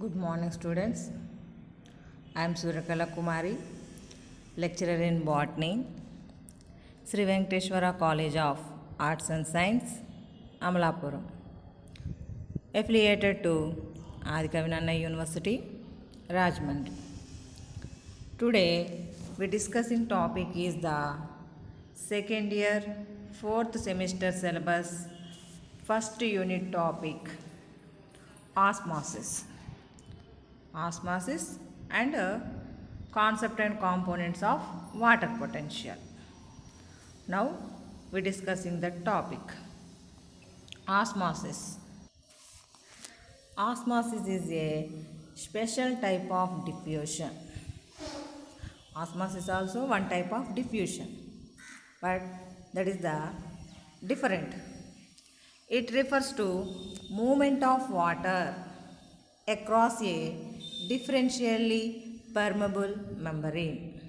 Good morning, students. I am Surakala Kumari, lecturer in botany, Sri Venkateshwara College of Arts and Science, Amalapuram, affiliated to Adikavinanna University, Rajahmundry. Today, we discussing topic is the second year, 4th semester syllabus, first unit topic, osmosis. Osmosis and concept and components of water potential. Now we discussing the topic osmosis. Osmosis is a special type of diffusion. Osmosis is also one type of diffusion, but that is the different. It refers to movement of water across a differentially permeable membrane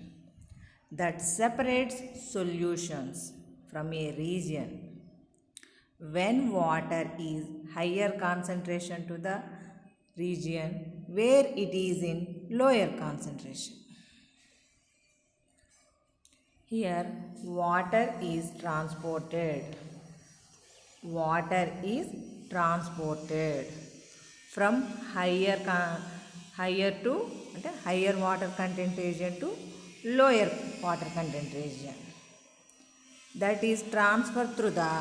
that separates solutions from a region when water is higher concentration to the region where it is in lower concentration. Here water is transported from higher to higher water content region to lower water content region, that is transferred through the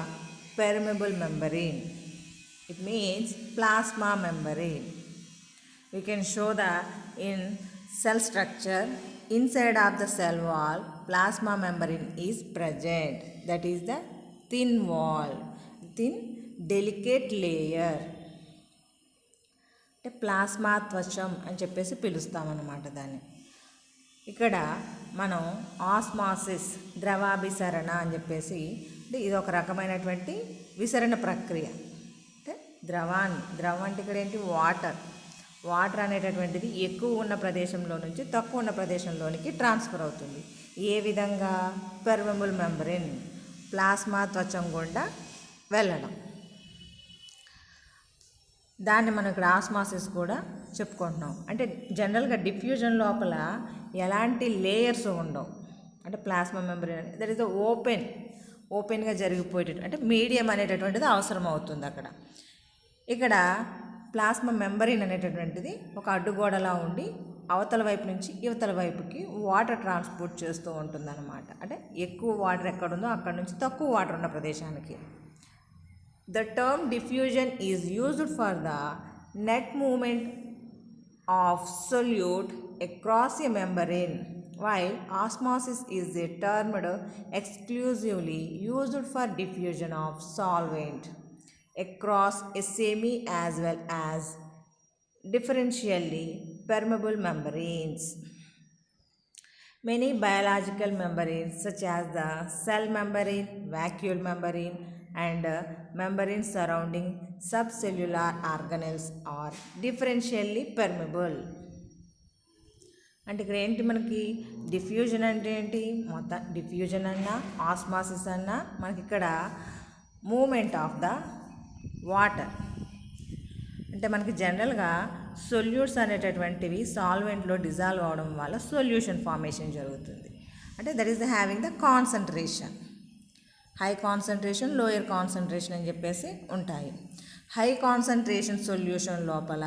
permeable membrane. It means plasma membrane. We can show that in cell structure, inside of the cell wall plasma membrane is present, that is the thin wall, thin delicate layer. అంటే plasma త్వచం అని చెప్పేసి పిలుస్తామన్నమాట దాన్ని. ఇక్కడ మనం osmosis ద్రవాభిసరణ అని చెప్పేసి, అంటే ఇది ఒక రకమైనటువంటి విసరణ ప్రక్రియ. అంటే ద్రవం అంటే ఇక్కడ ఏంటి, వాటర్ అనేటటువంటిది ఎక్కువ ఉన్న ప్రదేశంలో నుంచి తక్కువ ఉన్న ప్రదేశంలోనికి ట్రాన్స్ఫర్ అవుతుంది. ఏ విధంగా? పెర్మెబుల్ మెంబ్రేన్, ప్లాస్మా త్వచం గుండా వెళ్ళడం. దాన్ని మనం ఇక్కడ ఆస్మాసిస్ కూడా చెప్పుకుంటున్నాం. అంటే జనరల్గా డిఫ్యూజన్ లోపల ఎలాంటి లేయర్స్ ఉండవు. అంటే ప్లాస్మా మెంబ్రేన్ అనేది దట్ ఈస్ ఓపెన్గా జరిగిపోయేటట్టు, అంటే మీడియం అనేటటువంటిది అవసరం అవుతుంది అక్కడ. ఇక్కడ ప్లాస్మా మెంబ్రేన్ అనేటటువంటిది ఒక అడ్డుగోడలా ఉండి అవతల వైపు నుంచి ఇవతల వైపుకి వాటర్ ట్రాన్స్పోర్ట్ చేస్తూ ఉంటుందన్నమాట. అంటే ఎక్కువ వాటర్ ఎక్కడుందో అక్కడ నుంచి తక్కువ వాటర్ ఉన్న ప్రదేశానికి. The term diffusion is used for the net movement of solute across a membrane, while osmosis is a term exclusively used for diffusion of solvent across a semi as well as differentially permeable membranes. Many biological membranes such as the cell membrane, vacuole membrane and membranes surrounding subcellular organelles are differentially permeable. అంటే ఇక్కడ ఏంటి, మనకి diffusion అంటే ఏంటి, మొత్తం diffusion అన్నా osmosis అన్నా మనకి ఇక్కడ మూమెంట్ ఆఫ్ ద వాటర్. అంటే మనకి జనరల్గా సొల్యూట్స్ అనేటటువంటివి సాల్వెంట్లో డిజాల్వ్ అవడం వల్ల సొల్యూషన్ ఫార్మేషన్ జరుగుతుంది. అంటే that is the having the concentration, high concentration, lower concentration అని చెప్పేసి ఉంటాయి. హై కాన్సన్ట్రేషన్ సొల్యూషన్ లోపల,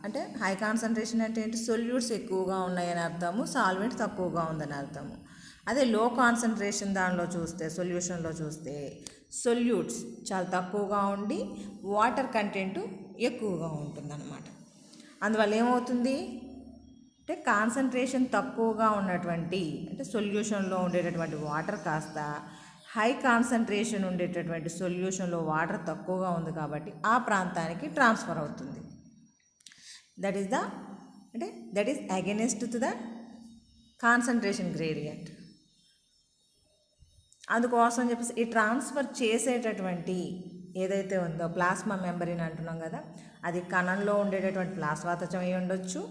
అంటే హై కాన్సన్ట్రేషన్ అంటే ఏంటి, సొల్యూట్స్ ఎక్కువగా ఉన్నాయని అర్థము, సాల్వెంట్ తక్కువగా ఉందని అర్థము. అదే లో కాన్సన్ట్రేషన్ దానిలో చూస్తే, సొల్యూషన్లో చూస్తే సొల్యూట్స్ చాలా తక్కువగా ఉండి వాటర్ కంటెంట్ ఎక్కువగా ఉంటుందన్నమాట. అందువల్ల ఏమవుతుంది అంటే కాన్సన్ట్రేషన్ తక్కువగా ఉన్నటువంటి, అంటే సొల్యూషన్లో ఉండేటటువంటి వాటర్ కాస్త హై కాన్సన్ట్రేషన్ ఉండేటటువంటి సొల్యూషన్లో వాటర్ తక్కువగా ఉంది కాబట్టి ఆ ప్రాంతానికి ట్రాన్స్ఫర్ అవుతుంది. That is against to the concentration gradient. అందుకోసం చెప్పేసి ఈ ట్రాన్స్ఫర్ చేసేటటువంటి ఏదైతే ఉందో ప్లాస్మా మెంబ్రేన్ అంటున్నాం కదా, అది కణంలో ఉండేటటువంటి ప్లాస్మా త్వచం అయి ఉండొచ్చు,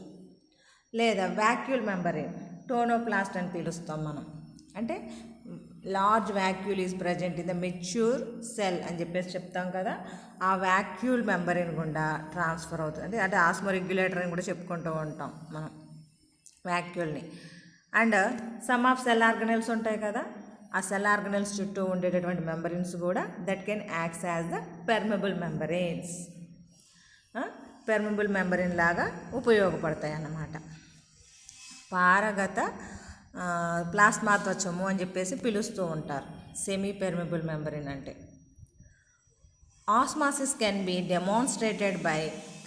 లేదా వాక్యూల్ మెంబ్రేన్, టోనోప్లాస్ట్ అని పిలుస్తాం మనం. అంటే large vacuole is present in the mature cell అని చెప్పేసి చెప్తాం కదా, ఆ వ్యాక్యూల్ మెంబరిన్ గుండా ట్రాన్స్ఫర్ అవుతుంది. అంటే ఆస్మోరెగ్యులేటర్ అని కూడా చెప్పుకుంటూ ఉంటాం మనం వ్యాక్యూల్ని. And some of cell organelles ఉంటాయి కదా, ఆ సెల్ ఆర్గనెల్స్ చుట్టూ ఉండేటటువంటి మెంబరిన్స్ కూడా that can acts as the permeable membranes. Permeable membrane లాగా ఉపయోగపడతాయి అన్నమాట. పారగత ప్లాస్మా త్వచము అని చెప్పేసి పిలుస్తూ ఉంటారు సెమీ పెర్మిబుల్ మెంబరిన్ అంటే. Osmosis can be demonstrated by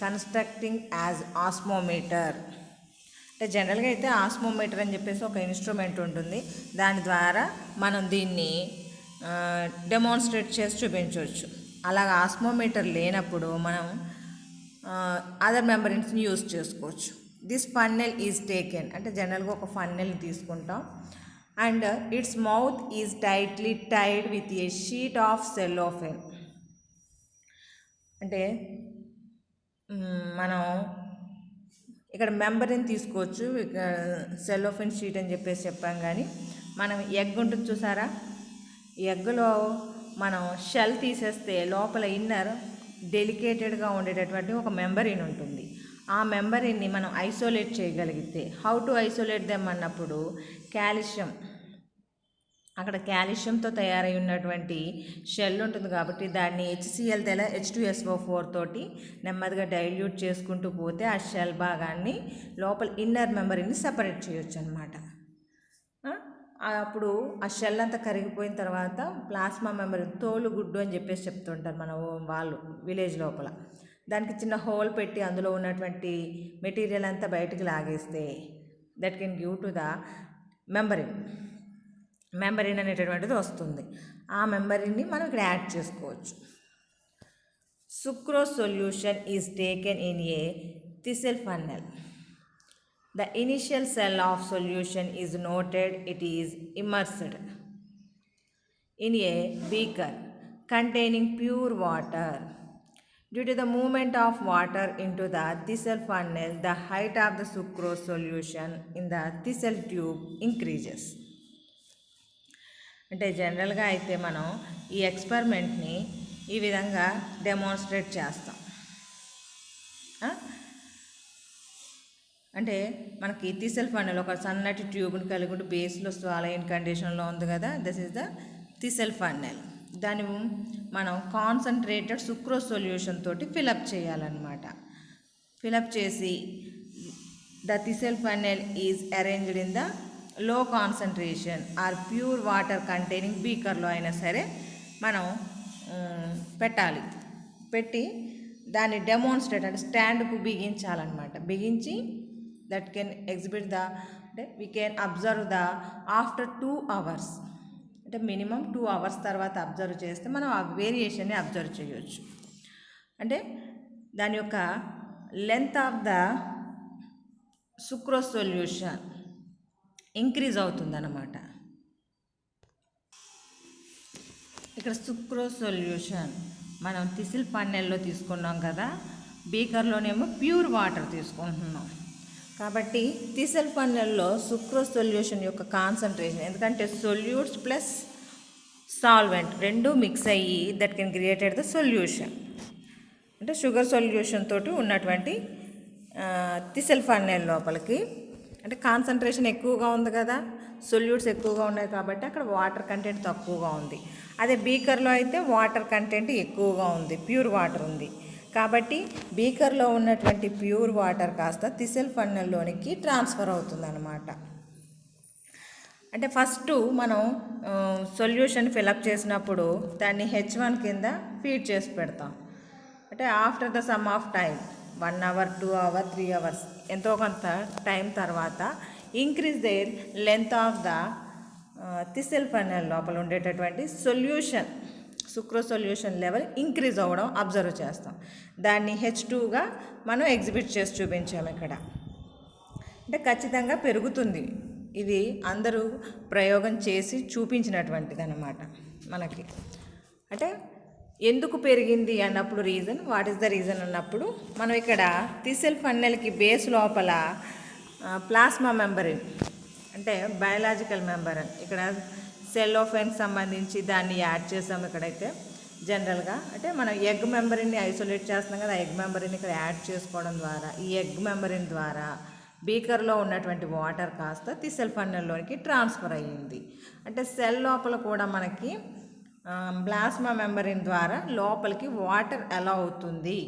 constructing as osmometer. అంటే జనరల్గా అయితే ఆస్మోమీటర్ అని చెప్పేసి ఒక ఇన్స్ట్రుమెంట్ ఉంటుంది, దాని ద్వారా మనం దీన్ని డెమాన్స్ట్రేట్ చేసి చూపించవచ్చు. అలాగ ఆస్మోమీటర్ లేనప్పుడు మనం అదర్ మెంబరిన్స్ని యూజ్ చేసుకోవచ్చు. దిస్ ఫన్నెల్ ఈజ్ టేకెన్, అంటే జనరల్గా ఒక ఫన్నెల్ని తీసుకుంటాం, and its mouth is tightly tied with a sheet of cellophane. అంటే మనం ఇక్కడ మెంబరిన్ తీసుకోవచ్చు, ఇక్కడ సెల్లోఫెన్ షీట్ అని చెప్పేసి చెప్పాం. కానీ మనం ఎగ్ ఉంటుంది చూసారా, ఎగ్లో మనం షెల్ తీసేస్తే లోపల ఇన్నర్ డెలికేటెడ్గా ఉండేటటువంటి ఒక మెంబరిన్ ఉంటుంది. ఆ మెంబరిన్ని మనం ఐసోలేట్ చేయగలిగితే, హౌ టు ఐసోలేట్ దెమ్ అన్నప్పుడు కాల్షియం, అక్కడ కాల్షియంతో తయారై ఉన్నటువంటి షెల్ ఉంటుంది కాబట్టి దాన్ని HCl H2SO4 తోటి నెమ్మదిగా డైల్యూట్ చేసుకుంటూ పోతే ఆ షెల్ భాగాన్ని లోపల ఇన్నర్ మెంబరిని సెపరేట్ చేయొచ్చు అనమాట. అప్పుడు ఆ షెల్ అంతా కరిగిపోయిన తర్వాత ప్లాస్మా మెంబరిన్, తోలు గుడ్డు అని చెప్పేసి చెప్తుంటారు మన వాళ్ళు విలేజ్ లోపల, దానికి చిన్న హోల్ పెట్టి అందులో ఉన్నటువంటి మెటీరియల్ అంతా బయటికి లాగేస్తే that can give to the membrane అనేటటువంటిది వస్తుంది. ఆ మెంబరిన్ని మనం ఇక్కడ యాడ్ చేసుకోవచ్చు. Sucrose solution is taken in a thistle funnel. The initial cell of solution is noted. It is immersed in a beaker containing pure water. Due to the movement of water into the Thissel funnel, the height of the sucrose solution in the Thissel tube increases. అంటే జనరల్గా అయితే మనం ఈ ఎక్స్పెరిమెంట్ని ఈ విధంగా demonstrate చేస్తాం. అంటే మనకి థిసెల్ ఫన్నెల్ ఒక సన్నటి ట్యూబ్ని కలిగి ఉండి బేస్లో సాలైన్ కండిషన్లో ఉంది కదా, this is the thistle funnel. దాన్ని మనం కాన్సన్ట్రేటెడ్ సుక్రోజ్ సొల్యూషన్ తోటి ఫిలప్ చేయాలన్నమాట. ఫిలప్ చేసి the thistle funnel is arranged in the low concentration or pure water containing బీకర్లో అయినా సరే మనం పెట్టాలి. పెట్టి దాన్ని డెమాన్స్ట్రేట్ అంటే స్టాండ్కు బిగించాలన్నమాట. బిగించి దట్ కెన్ ఎగ్జిబిట్ ద, అంటే we can observe the after 2 hours, అంటే మినిమం 2 hours తర్వాత అబ్జర్వ్ చేస్తే మనం ఆ వేరియేషన్ని అబ్జర్వ్ చేయవచ్చు. అంటే దాని యొక్క length of the sucrose solution increase అవుతుందన్నమాట. ఇక్కడ సుక్రోజ్ సొల్యూషన్ మనం థిసిల్ ఫన్నెల్లో తీసుకున్నాం కదా, బీకర్లోనేమో ప్యూర్ వాటర్ తీసుకుంటున్నాం. కాబట్టి థిసిల్ ఫన్నెల్లో సుక్రోజ్ సొల్యూషన్ యొక్క కాన్సన్ట్రేషన్, ఎందుకంటే సొల్యూట్స్ ప్లస్ సాల్వెంట్ రెండు మిక్స్ అయ్యి that can created the solution. అంటే షుగర్ సొల్యూషన్ తోటి ఉన్నటువంటి థిసిల్ ఫన్నెల్ లోపలికి అంటే కాన్సన్ట్రేషన్ ఎక్కువగా ఉంది కదా, సొల్యూట్స్ ఎక్కువగా ఉన్నాయి కాబట్టి అక్కడ వాటర్ కంటెంట్ తక్కువగా ఉంది. అదే బీకర్లో అయితే వాటర్ కంటెంట్ ఎక్కువగా ఉంది, ప్యూర్ వాటర్ ఉంది. కాబట్టి బీకర్లో ఉన్నటువంటి ప్యూర్ వాటర్ కాస్త థిసిల్ ఫన్నెల్లోనికి ట్రాన్స్ఫర్ అవుతుందన్నమాట. అంటే ఫస్ట్ మనం సొల్యూషన్ ఫిలప్ చేసినప్పుడు దాన్ని H1 కింద ఫీడ్ చేసి పెడతాం. అంటే after the sum of time 1 hour 2 hours 3 hours ఎంతో కొంత టైం తర్వాత increase their length of the thistle funnel లోపల ఉండేటటువంటి solution sucrose solution level increase అవ్వడం అబ్జర్వ్ చేస్తాం. దాన్ని H2గా మనం ఎగ్జిబిట్ చేసి చూపించాము ఇక్కడ. అంటే ఖచ్చితంగా పెరుగుతుంది, ఇది అందరూ ప్రయోగం చేసి చూపించినటువంటిది అన్నమాట మనకి. అంటే ఎందుకు పెరిగింది అన్నప్పుడు reason, what is the reason అన్నప్పుడు మనం ఇక్కడ థిసిల్ ఫన్నెల్కి బేస్ లోపల ప్లాస్మా మెంబరిన్ అంటే బయాలజికల్ మెంబరిన్, ఇక్కడ సెల్లోఫెన్కి సంబంధించి దాన్ని యాడ్ చేసాము ఇక్కడైతే జనరల్గా. అంటే మనం ఎగ్ మెంబరిన్ని ఐసోలేట్ చేస్తున్నాం కదా, ఎగ్ మెంబరిని ఇక్కడ యాడ్ చేసుకోవడం ద్వారా ఈ ఎగ్ మెంబరిన్ ద్వారా బీకర్లో ఉన్నటువంటి వాటర్ కాస్త థిస్సెల్ ఫన్నెల్లోనికి ట్రాన్స్ఫర్ అయ్యింది. అంటే సెల్ లోపల కూడా మనకి ప్లాస్మా మెంబరిన్ ద్వారా లోపలికి వాటర్ ఎలా అవుతుంది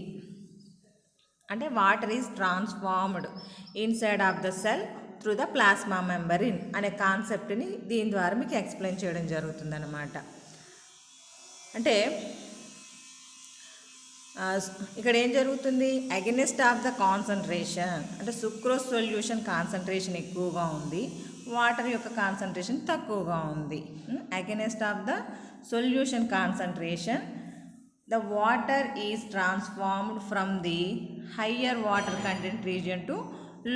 అంటే water is transformed inside of the cell through the plasma membrane అనే కాన్సెప్ట్ని దీని ద్వారా మీకు ఎక్స్ప్లెయిన్ చేయడం జరుగుతుందన్నమాట. అంటే ఇక్కడ ఏం జరుగుతుంది, అగెనిస్ట్ ఆఫ్ ద కాన్సన్ట్రేషన్ అంటే సుక్రోజ్ సొల్యూషన్ కాన్సన్ట్రేషన్ ఎక్కువగా ఉంది, వాటర్ యొక్క కాన్సన్ట్రేషన్ తక్కువగా ఉంది. Against of the solution concentration the water is transformed from the higher water content region to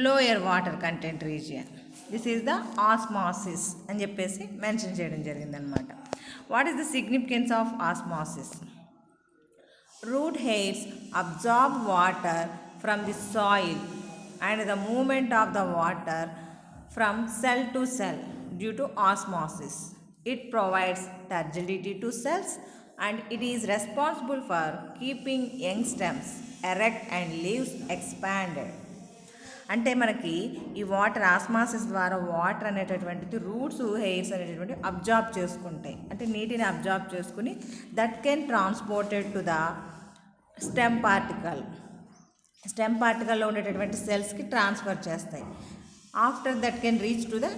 lower water content region. This is the osmosis అని చెప్పేసి mention చేయడం జరిగిందనమాట. What is the significance of osmosis? Root hairs absorb water from the soil and the movement of the water from cell to cell due to osmosis. It provides turgidity to cells and it is responsible for keeping young stems erect and leaves expanded. అంటే మనకి ఈ water osmosis ద్వారా water అనేటటువంటిది roots hairs అనేటటువంటి absorb చేసుకుంటాయి. అంటే నీటిని absorb చేసుకుని that can transported to the stem పార్టికల్లో ఉండేటటువంటి సెల్స్కి ట్రాన్స్ఫర్ చేస్తాయి. After that can reach to the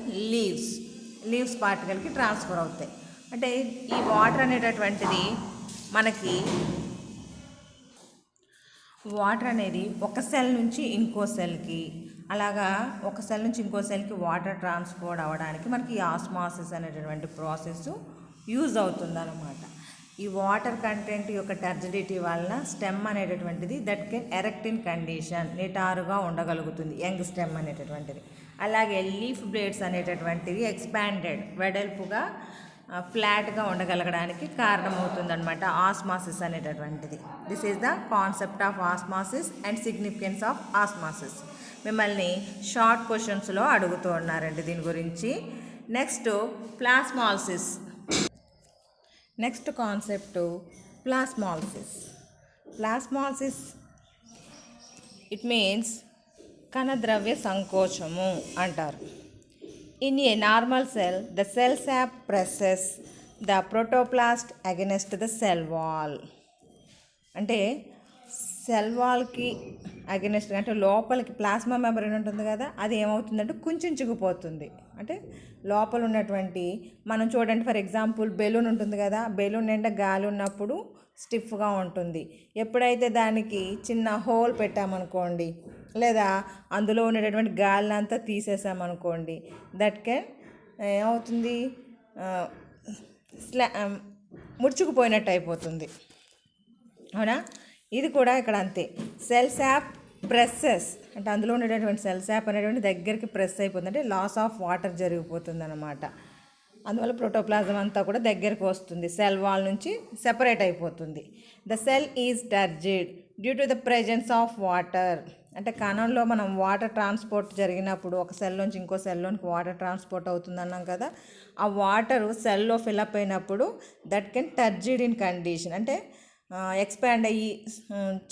leaves పార్టికల్కి ట్రాన్స్ఫర్ అవుతాయి. అంటే ఈ వాటర్ అనేటటువంటిది మనకి వాటర్ అనేది ఒక సెల్ నుంచి ఇంకో సెల్కి అలాగా ఒక సెల్ నుంచి ఇంకో సెల్కి వాటర్ ట్రాన్స్పోర్ట్ అవ్వడానికి మనకి ఈ ఆస్మాసిస్ అనేటటువంటి ప్రాసెస్ యూజ్ అవుతుందన్నమాట. ఈ వాటర్ కంటెంట్ యొక్క టర్జిడిటీ వలన స్టెమ్ అనేటటువంటిది that can erect in condition నిటారుగా ఉండగలుగుతుంది యంగ్ స్టెమ్ అనేటటువంటిది. అలాగే లీఫ్ బ్లేడ్స్ అనేటటువంటివి ఎక్స్పాండెడ్ వెడల్పుగా ఫ్లాట్గా ఉండగలగడానికి కారణమవుతుందన్నమాట ఆస్మాసిస్ అనేటటువంటిది. This is the concept of osmosis and significance of osmosis. మిమ్మల్ని షార్ట్ క్వశ్చన్స్లో అడుగుతూ ఉన్నారండి దీని గురించి. Next plasmolysis. Next concept plasmolysis it means కణద్రవ్య సంకోచము అంటారు. In a normal cell, the cell sap presses the protoplast against the cell wall. అంటే సెల్ వాల్కి అగెనిస్ట్ అంటే లోపలికి ప్లాస్మా మెంబ్రేన్ ఉంటుంది కదా, అది ఏమవుతుందంటే కుంచుకుపోతుంది. అంటే లోపల ఉన్నటువంటి మనం చూడండి ఫర్ ఎగ్జాంపుల్ బెలూన్ ఉంటుంది కదా, బెలూన్ నిండా గాలి ఉన్నప్పుడు స్టిఫ్గా ఉంటుంది. ఎప్పుడైతే దానికి చిన్న హోల్ పెట్టామనుకోండి లేదా అందులో ఉండేటటువంటి గాలిని అంతా తీసేసామనుకోండి దట్ కెన్ ఏమవుతుంది ముడుచుకుపోయినట్టు అయిపోతుంది. అవునా, ఇది కూడా ఇక్కడ అంతే. సెల్ శాప్ ప్రెస్సెస్ అంటే అందులో ఉండేటటువంటి సెల్ శాప్ అనేటువంటి దగ్గరికి ప్రెస్ అయిపోతుంది, అంటే లాస్ ఆఫ్ వాటర్ జరిగిపోతుంది అన్నమాట. అందువల్ల ప్రోటోప్లాజం అంతా కూడా దగ్గరికి వస్తుంది, సెల్ వాల్ నుంచి సెపరేట్ అయిపోతుంది. The cell is టర్జిడ్ due to the presence of water. అంటే కణంలో మనం వాటర్ ట్రాన్స్పోర్ట్ జరిగినప్పుడు ఒక సెల్ నుంచి ఇంకో సెల్లోనికి వాటర్ ట్రాన్స్పోర్ట్ అవుతుంది అన్నాం కదా, ఆ వాటరు సెల్లో ఫిలప్ అయినప్పుడు that can turgid in condition అంటే ఎక్స్పాండ్ అయ్యి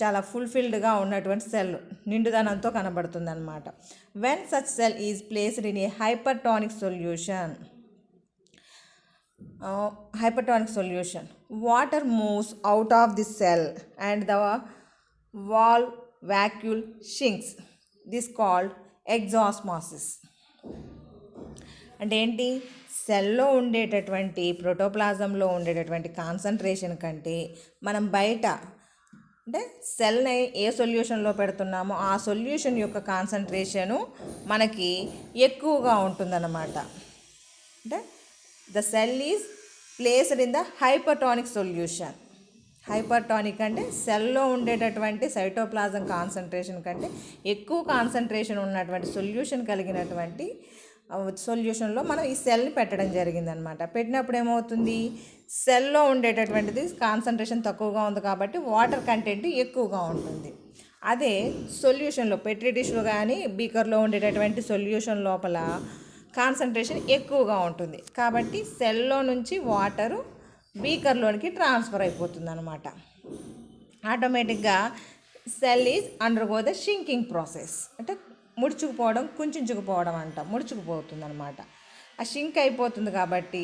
చాలా ఫుల్ఫిల్డ్గా ఉన్నటువంటి సెల్ నిండుదనంతో కనబడుతుంది అనమాట. When such cell is placed in a hypertonic solution water moves out of the cell and the wall vacuole shrinks. This called exosmosis. అంటే ఏంటి, సెల్లో ఉండేటటువంటి ప్రోటోప్లాజంలో ఉండేటటువంటి కాన్సన్ట్రేషన్ కంటే మనం బయట అంటే సెల్ని ఏ సొల్యూషన్లో పెడుతున్నామో ఆ సొల్యూషన్ యొక్క కాన్సన్ట్రేషను మనకి ఎక్కువగా ఉంటుందన్నమాట. అంటే the cell is placed in the hypertonic solution. Hypertonic అంటే సెల్లో ఉండేటటువంటి సైటోప్లాజం కాన్సన్ట్రేషన్ కంటే ఎక్కువ కాన్సన్ట్రేషన్ ఉన్నటువంటి సొల్యూషన్ కలిగినటువంటి సొల్యూషన్లో మనం ఈ సెల్ని పెట్టడం జరిగిందనమాట. పెట్టినప్పుడు ఏమవుతుంది, సెల్లో ఉండేటటువంటిది కాన్సన్ట్రేషన్ తక్కువగా ఉంది కాబట్టి వాటర్ కంటెంట్ ఎక్కువగా ఉంటుంది. అదే సొల్యూషన్లో పెట్రీ డిష్లో కానీ బీకర్లో ఉండేటటువంటి సొల్యూషన్ లోపల కాన్సన్ట్రేషన్ ఎక్కువగా ఉంటుంది. కాబట్టి సెల్లో నుంచి వాటరు బీకర్లోనికి ట్రాన్స్ఫర్ అయిపోతుంది అనమాట. ఆటోమేటిక్గా cell is undergo the షింకింగ్ process, అంటే ముడుచుకుపోవడం, కుంచుకుపోవడం అంట, ముడుచుకుపోతుంది అనమాట. ఆ షింక్ అయిపోతుంది కాబట్టి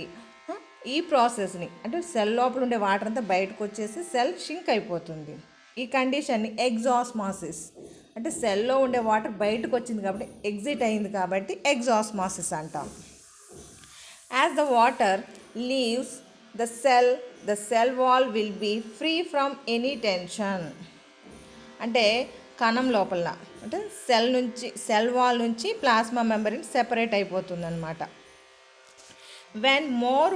ఈ ప్రాసెస్ని, అంటే సెల్ లోపల ఉండే వాటర్ అంతా బయటకు వచ్చేసి సెల్ షింక్ అయిపోతుంది. ఈ కండిషన్ని ఎగ్జాస్మాసిస్, అంటే సెల్లో ఉండే వాటర్ బయటకు వచ్చింది కాబట్టి ఎగ్జిట్ అయింది కాబట్టి ఎగ్జాస్మాసిస్ అంటాం. As the water leaves the cell wall will be free from any tension. అంటే కణం లోపల, అంటే సెల్ వాల్ నుంచి ప్లాస్మా మెంబ్రేన్ సెపరేట్ అయిపోతుంది అనమాట. when more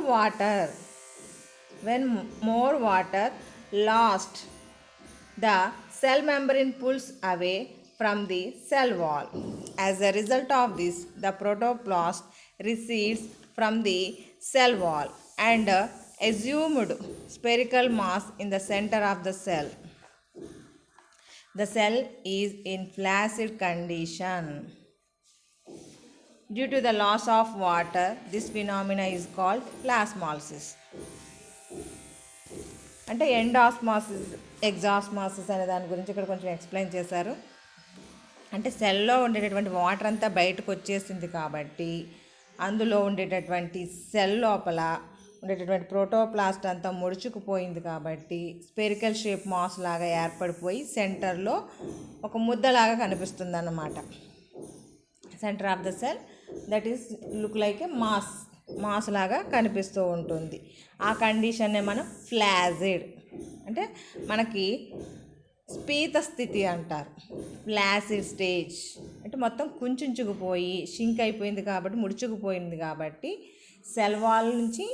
water lost, the cell membrane pulls away from the cell wall. As a result of this, the protoplast recedes from the cell wall and assumed spherical mass in the center of the cell. The cell is in flaccid condition. Due to the loss of water, this phenomena is called plasmolysis. అంటే ఎండాస్మాసిస్, ఎగ్జాస్మాసిస్ అనే దాని గురించి ఇక్కడ కొంచెం explain చేశారు. అంటే సెల్లో ఉండేటటువంటి వాటర్ అంతా బయటకు వచ్చేసింది కాబట్టి అందులో ఉండేటటువంటి సెల్ లోపల ఉండేటటువంటి ప్రోటోప్లాస్ట్ అంతా ముడుచుకుపోయింది కాబట్టి స్పెరికల్ షేప్ మాస్ లాగా ఏర్పడిపోయి సెంటర్లో ఒక ముద్దలాగా కనిపిస్తుంది అన్నమాట. Centre of the cell that is look like A mass లాగా కనిపిస్తూ ఉంటుంది. ఆ కండిషన్నే మనం ఫ్లాసిడ్, అంటే మనకి స్పీత స్థితి అంటారు. ఫ్లాసిడ్ స్టేజ్ అంటే మొత్తం కుంచుకుపోయి షింక్ అయిపోయింది కాబట్టి, ముడుచుకుపోయింది కాబట్టి సెల్ వాల్ నుంచి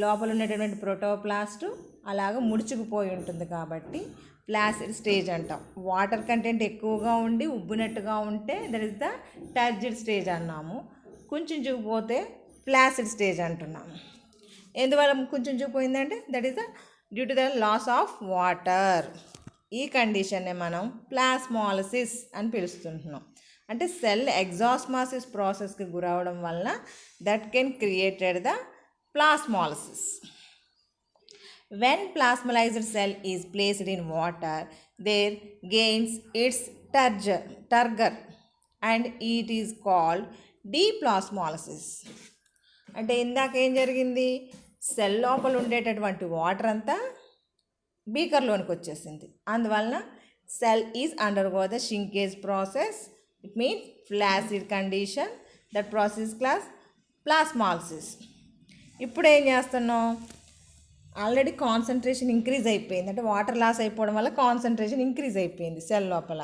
లోపల ఉన్నటువంటి ప్రోటోప్లాస్ట్ అలాగ ముడుచుకుపోయి ఉంటుంది కాబట్టి ఫ్లాసిడ్ స్టేజ్ అంటాం. వాటర్ కంటెంట్ ఎక్కువగా ఉండి ఉబ్బినట్టుగా ఉంటే that is the turgid stage అన్నాము. కుంచుకుపోతే ఫ్లాసిడ్ స్టేజ్ అంటున్నాము. ఎందువల్ల కుంచుకుపోయిందంటే that is the due to the loss of water. ఈ కండిషన్నే మనం ప్లాస్మాలిసిస్ అని పిలుస్తుంటున్నాం. అంటే సెల్ ఎగ్జాస్మాసిస్ ప్రాసెస్కి గురవడం వల్ల that can created the plasmolysis. When plasmalized cell is placed in water, there gains its turgor and it is called deplasmolysis. అంటే ఇందాక ఏం జరిగింది, సెల్ లోపల ఉండేటటువంటి వాటర్ అంతా బీకర్లోనికి వచ్చేసింది. అందువలన cell is undergo the shrinkage process. It means flaccid condition. That process calls plasmolysis. ఇప్పుడు ఏం చేస్తున్నాం, ఆల్రెడీ కాన్సన్ట్రేషన్ ఇంక్రీజ్ అయిపోయింది, అంటే వాటర్ లాస్ అయిపోవడం వల్ల కాన్సన్ట్రేషన్ ఇంక్రీజ్ అయిపోయింది సెల్ లోపల.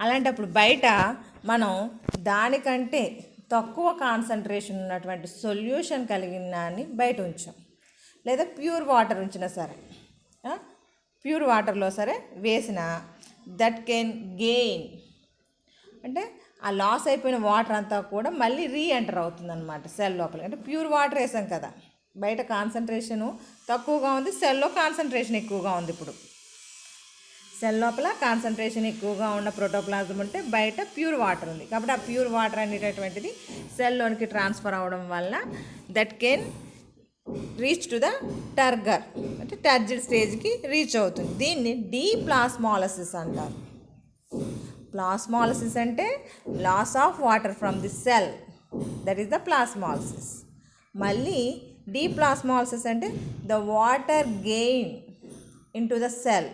అలాంటప్పుడు బయట మనం దానికంటే తక్కువ కాన్సన్ట్రేషన్ ఉన్నటువంటి సొల్యూషన్ కలిగిన దాన్ని బయట ఉంచాం, లేదా ప్యూర్ వాటర్ ఉంచినా సరే, ప్యూర్ వాటర్లో సరే వేసిన దట్ కెన్ గెయిన్, అంటే ఆ లాస్ అయిపోయిన వాటర్ అంతా కూడా మళ్ళీ రీఎంటర్ అవుతుంది అనమాట సెల్ లోపల. అంటే ప్యూర్ వాటర్ వేసాం కదా, బయట కాన్సన్ట్రేషను తక్కువగా ఉంది, సెల్లో కాన్సన్ట్రేషన్ ఎక్కువగా ఉంది. ఇప్పుడు సెల్ లోపల కాన్సన్ట్రేషన్ ఎక్కువగా ఉన్న ప్రోటోప్లాజం ఉంటే బయట ప్యూర్ వాటర్ ఉంది కాబట్టి ఆ ప్యూర్ వాటర్ అనేటటువంటిది సెల్లోనికి ట్రాన్స్ఫర్ అవ్వడం వల్ల that can reach to the turgor, అంటే టర్జిడ్ స్టేజ్కి రీచ్ అవుతుంది. దీన్ని డీప్లాస్మాలిసిస్ అంటారు. ప్లాస్మాలిసిస్ అంటే loss of water from the cell, that is the plasmolysis. మళ్ళీ డీప్లాస్మాలిసిస్ అంటే the water gain in to the cell,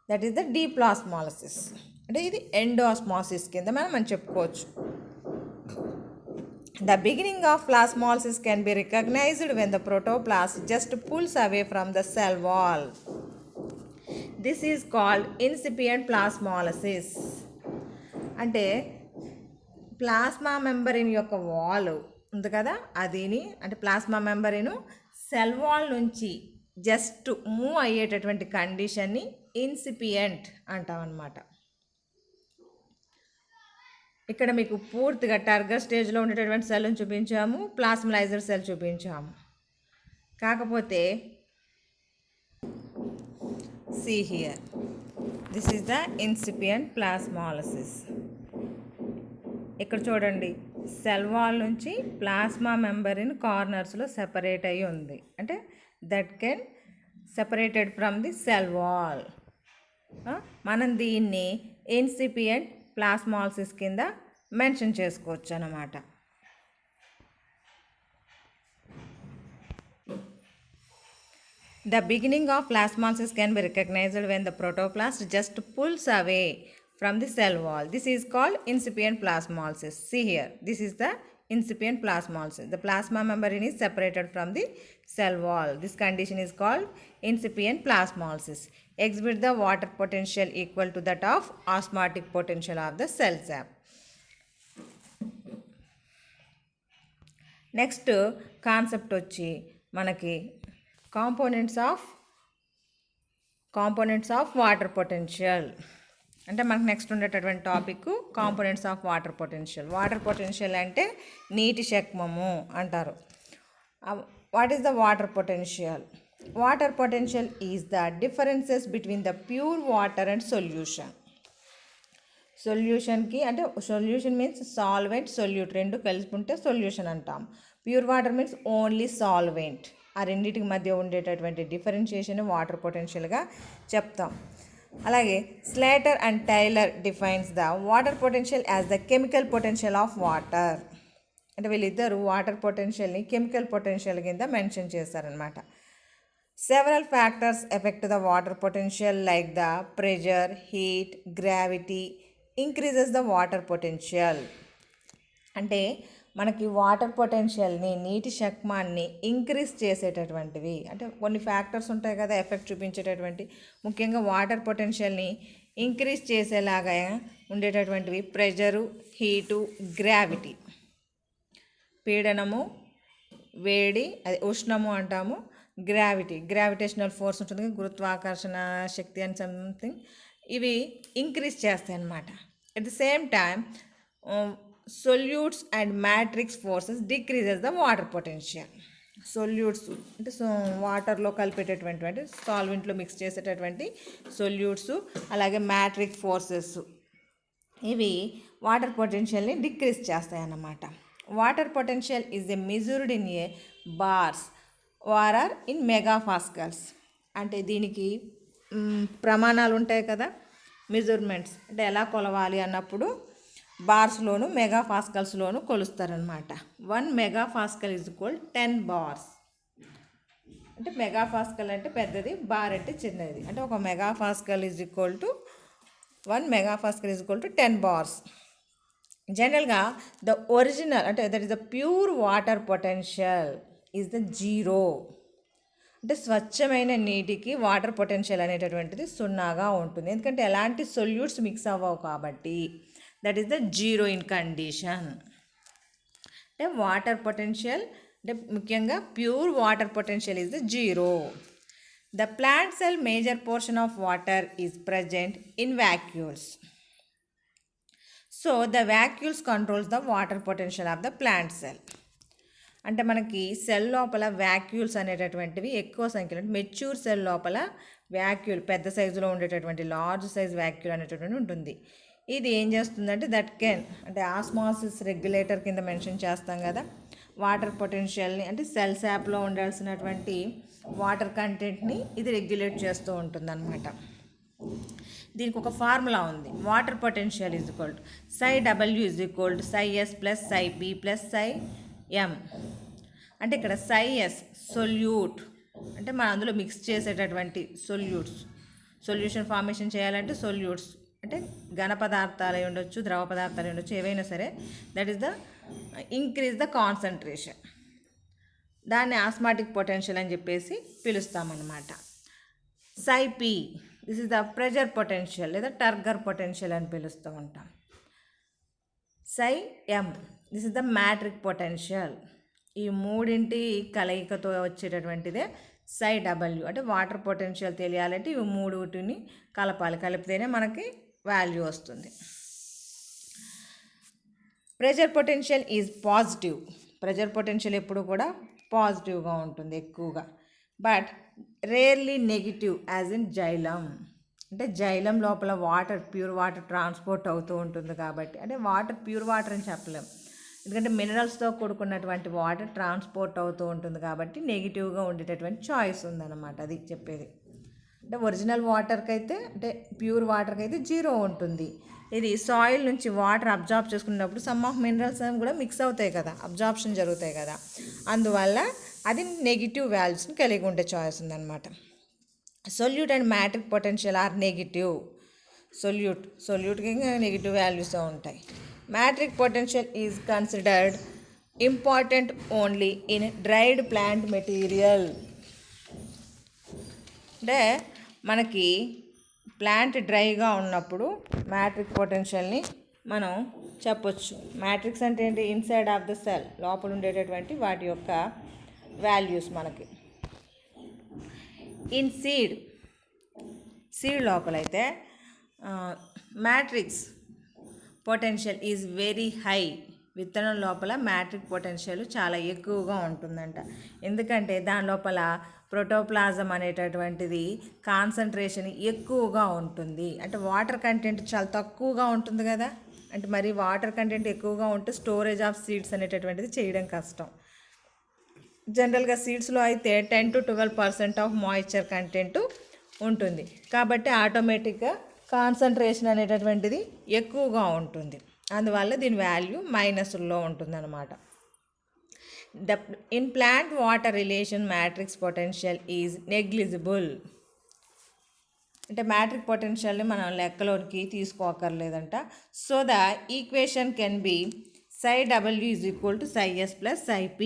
that is the deplasmolysis. అంటే ఇది ఎండోస్మాసిస్ కింద మనం చెప్పుకోవచ్చు. The beginning of plasmolysis can be recognized when the protoplast just pulls away from the cell wall. This is called incipient plasmolysis. అంటే plasma membrane యొక్క wall ఉంది కదా, అదిని అంటే ప్లాస్మా మెంబరిన్ సెల్ వాల్ నుంచి జస్ట్ మూవ్ అయ్యేటటువంటి కండిషన్ని incipient అంటాం అన్నమాట. ఇక్కడ మీకు పూర్తిగా టర్గర్ స్టేజ్లో ఉండేటటువంటి సెల్ని చూపించాము, ప్లాస్మలైజర్ సెల్ చూపించాము. కాకపోతే see here, this is the incipient plasmolysis. ఇక్కడ చూడండి, సెల్ వాల్ నుంచి ప్లాస్మా మెంబర్ ఇన్ కార్నర్స్లో సెపరేట్ అయ్యి ఉంది. అంటే that can separated from the cell wall. మనం దీన్ని ఇన్సిపియంట్ ప్లాస్మాలసిస్ కింద మెన్షన్ చేసుకోవచ్చు అన్నమాట. The beginning of plasmolysis can be recognized when the protoplast just pulls away from the cell wall. This is called incipient plasmolysis. See here, this is the incipient plasmolysis. The plasma membrane is separated from the cell wall. This condition is called incipient plasmolysis. Exhibit the water potential equal to that of osmotic potential of the cell sap. Next concept వచ్చి మనకి components of water potential. అంటే మనకు next ఉండేటటువంటి topic components of water potential. Water potential అంటే నీటి శక్మము అంటారు. What is the water potential? Water potential is the differences between the pure water and solution. సొల్యూషన్కి అంటే సొల్యూషన్ మీన్స్ సాల్వెంట్, సొల్యూట్ రెండు కలుపుకుంటే సొల్యూషన్ అంటాం. Pure water means only solvent. ఆ రెండింటికి మధ్య ఉండేటటువంటి డిఫరెన్షియేషన్ వాటర్ పొటెన్షియల్గా చెప్తాం. అలాగే Slatyer and Taylor defines the water potential as the chemical potential of water. అంటే వీళ్ళిద్దరూ వాటర్ పొటెన్షియల్ని కెమికల్ పొటెన్షియల్ కింద మెన్షన్ చేస్తారనమాట. Several factors effect the water potential like the pressure, heat, gravity increases the water potential. అంటే మనకి water పొటెన్షియల్ని, నీటి శక్మాన్ని increase చేసేటటువంటివి అంటే కొన్ని factors ఉంటాయి కదా ఎఫెక్ట్ చూపించేటటువంటి. ముఖ్యంగా వాటర్ పొటెన్షియల్ని ఇంక్రీజ్ చేసేలాగా ఉండేటటువంటివి ప్రెషరు, హీటు, గ్రావిటీ. పీడనము, వేడి, అది ఉష్ణము అంటాము. గ్రావిటేషనల్ ఫోర్స్ ఉంటుంది, గురుత్వాకర్షణ శక్తి అని సంథింగ్. ఇవి ఇంక్రీజ్ చేస్తాయి అన్నమాట. At the same time solutes and matrix forces decreases the water potential. Solutes అంటే వాటర్లో కలిపేటటువంటి సాల్వెంట్లో మిక్స్ చేసేటటువంటి సొల్యూట్స్, అలాగే మ్యాట్రిక్ ఫోర్సెస్ ఇవి వాటర్ పొటెన్షియల్ని డిక్రీజ్ చేస్తాయి అన్నమాట. Water potential is a measured in a bars or in megapascals. అంటే దీనికి ప్రమాణాలు ఉంటాయి కదా, మెజర్మెంట్స్ అంటే ఎలా కొలవాలి అన్నప్పుడు బార్స్లోను మెగాపాస్కల్స్లోను కొలుస్తారనమాట. 1 మెగాపాస్కల్ ఈజ్ ఈక్వల్ 10 బార్స్. అంటే మెగాపాస్కల్ అంటే పెద్దది, బార్ అంటే చిన్నది. అంటే ఒక megapascal is equal to 1 megapascal is equal to 10 bars. జనరల్గా ద ఒరిజినల్ అంటే that is the pure water potential is the 0. అంటే స్వచ్ఛమైన నీటికి వాటర్ పొటెన్షియల్ అనేటటువంటిది 0గా ఉంటుంది. ఎందుకంటే ఎలాంటి సొల్యూట్స్ మిక్స్ అవ్వవు కాబట్టి. That is the 0 in condition. అంటే వాటర్ పొటెన్షియల్ అంటే ముఖ్యంగా pure water potential is the 0. The plant cell major portion of water is present in vacuoles. So the vacuoles controls the water potential of the plant cell. అంటే మనకి cell లోపల vacuoles అనేటటువంటివి ఎక్కువ సంఖ్యలో, mature cell లోపల vacuole పెద్ద సైజులో ఉండేటటువంటి లార్జ్ సైజ్ వ్యాక్యూల్ అనేటటువంటి ఉంటుంది. ఇది ఏం చేస్తుందంటే దట్ కెన్ అంటే ఆస్మాసిస్ రెగ్యులేటర్ కింద మెన్షన్ చేస్తాం కదా. వాటర్ పొటెన్షియల్ని అంటే సెల్ శాప్లో ఉండాల్సినటువంటి వాటర్ కంటెంట్ని ఇది రెగ్యులేట్ చేస్తూ ఉంటుంది అన్నమాట. దీనికి ఒక ఫార్ములా ఉంది. Water potential is equal to psi W is equal to psi S plus psi P plus psi M. అంటే ఇక్కడ సై ఎస్ సొల్యూట్ అంటే మనం అందులో మిక్స్ చేసేటటువంటి సొల్యూషన్ ఫార్మేషన్ చేయాలంటే సొల్యూట్స్ అంటే ఘన పదార్థాలు అయి ఉండొచ్చు, ద్రవ పదార్థాలు ఉండొచ్చు, ఏవైనా సరే. That is the increase the concentration. దాన్ని ఆస్మాటిక్ పొటెన్షియల్ అని చెప్పేసి పిలుస్తామన్నమాట. Psi P this is the pressure potential లేదా టర్గర్ పొటెన్షియల్ అని పిలుస్తూ ఉంటాం. Psi M this is the matric potential. ఈ మూడింటి కలయికతో వచ్చేటటువంటిదే సై డబ్ల్యూ. అంటే వాటర్ పొటెన్షియల్ తెలియాలంటే ఇవి మూడుటిని కలపాలి, కలిపితేనే మనకి వాల్యూ వస్తుంది. Pressure potential is positive. Pressure potential ఎప్పుడు కూడా పాజిటివ్గా ఉంటుంది ఎక్కువగా. But rarely negative as in xylem. అంటే జైలం లోపల వాటర్ ప్యూర్ వాటర్ ట్రాన్స్పోర్ట్ అవుతూ ఉంటుంది కాబట్టి అంటే వాటర్ ప్యూర్ వాటర్ అని చెప్పలేం. ఎందుకంటే మినరల్స్తో కూడుకున్నటువంటి వాటర్ ట్రాన్స్పోర్ట్ అవుతూ ఉంటుంది కాబట్టి నెగిటివ్గా ఉండేటటువంటి చాయిస్ ఉందన్నమాట, అది చెప్పేది. అంటే ఒరిజినల్ వాటర్కి అయితే, అంటే ప్యూర్ వాటర్కి అయితే 0 ఉంటుంది. ఇది సాయిల్ నుంచి వాటర్ అబ్జార్బ్ చేసుకున్నప్పుడు సమ్ ఆఫ్ మినరల్స్ కూడా మిక్స్ అవుతాయి కదా, అబ్జార్ప్షన్ జరుగుతాయి కదా, అందువల్ల అది నెగిటివ్ వాల్యూస్ని కలిగి ఉండే చాయిస్ ఉందన్నమాట. Solute and matric potential are negative. సొల్యూట్కి నెగిటివ్ వాల్యూస్ ఉంటాయి. Matric potential is considered important only in dried plant material. అంటే మనకి ప్లాంట్ డ్రైగా ఉన్నప్పుడు మ్యాట్రిక్ పొటెన్షియల్ని మనం చెప్పొచ్చు. మ్యాట్రిక్స్ అంటే ఏంటి? ఇన్సైడ్ ఆఫ్ ద సెల్, లోపల ఉండేటటువంటి వాటి యొక్క వాల్యూస్ మనకి. ఇన్ సీడ్ లోపలైతే matrix potential is very high. విత్తనం లోపల మ్యాట్రిక్ పొటెన్షియల్ చాలా ఎక్కువగా ఉంటుందంట. ఎందుకంటే దాని లోపల ప్రోటోప్లాజం అనేటటువంటిది కాన్సన్ట్రేషన్ ఎక్కువగా ఉంటుంది. అంటే వాటర్ కంటెంట్ చాలా తక్కువగా ఉంటుంది కదా, అంటే మరి వాటర్ కంటెంట్ ఎక్కువగా ఉంటే స్టోరేజ్ ఆఫ్ సీడ్స్ అనేటటువంటిది చేయడం కష్టం. జనరల్గా సీడ్స్లో అయితే 10 to 12% ఆఫ్ మాయిశ్చర్ కంటెంట్ ఉంటుంది కాబట్టి ఆటోమేటిక్గా కాన్సన్ట్రేషన్ అనేటటువంటిది ఎక్కువగా ఉంటుంది. అందువల్ల దీని వాల్యూ మైనస్లో ఉంటుందన్నమాట. In plant water relation matrix potential is negligible. అంటే మ్యాట్రిక్ పొటెన్షియల్ని మనం లెక్కలోకి తీసుకోకర్లేదంట. So the equation can be ψW is equal to ψS plus ψP.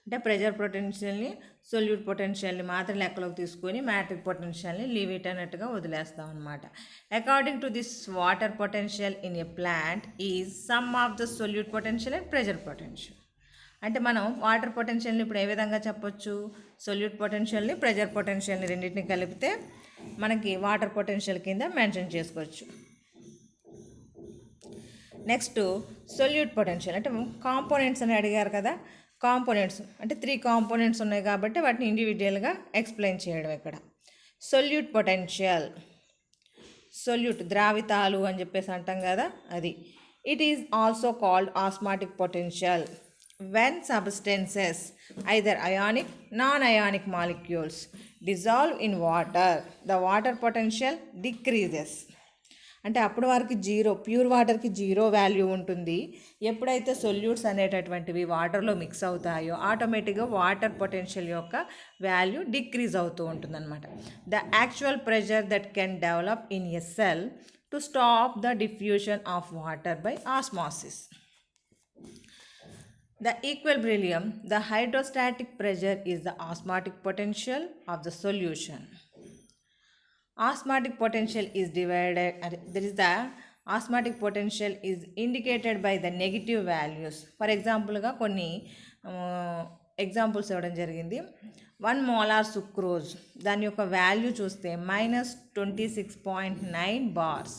అంటే ప్రెషర్ పొటెన్షియల్ని, సొల్యూట్ పొటెన్షియల్ని మాత్రం లెక్కలోకి తీసుకొని మ్యాట్రిక్ పొటెన్షియల్ని లీవ్ ఇట్ అన్నట్టుగా వదిలేస్తాం అనమాట. According to this water potential in a plant is some of the solute potential and pressure potential. అంటే మనం water పొటెన్షియల్ని ఇప్పుడు ఏ విధంగా చెప్పొచ్చు? సొల్యూట్ పొటెన్షియల్ని, ప్రెషర్ పొటెన్షియల్ని రెండింటిని కలిపితే మనకి వాటర్ పొటెన్షియల్ కింద మెన్షన్ చేసుకోవచ్చు. Next solute potential. అంటే కాంపోనెంట్స్ అని అడిగారు కదా, కాంపోనెంట్స్ అంటే 3 కాంపోనెంట్స్ ఉన్నాయి కాబట్టి వాటిని ఇండివిజువల్గా ఎక్స్ప్లెయిన్ చేయడం ఇక్కడ. సొల్యూట్ పొటెన్షియల్, సొల్యూట్ ద్రావితాలు అని చెప్పేసి అంటాం కదా, అది. It is also called osmotic potential when substances either ionic, non ionic molecules dissolve in water the water potential decreases. అంటే అప్పటి వరకు 0, ప్యూర్ వాటర్కి 0 వాల్యూ ఉంటుంది. ఎప్పుడైతే సొల్యూట్స్ అనేటటువంటివి వాటర్లో మిక్స్ అవుతాయో ఆటోమేటిక్గా వాటర్ పొటెన్షియల్ యొక్క వాల్యూ డిక్రీజ్ అవుతూ ఉంటుందన్నమాట. The actual pressure that can develop in a cell to stop the diffusion of water by osmosis. The equilibrium, the hydrostatic pressure is the osmotic potential of the solution. Osmotic potential is osmotic potential is indicated by the negative values. For example గా కొన్ని examples ఇవ్వడం జరిగింది. 1 molar sucrose దాని యొక్క value చూస్తే -26.9 bars.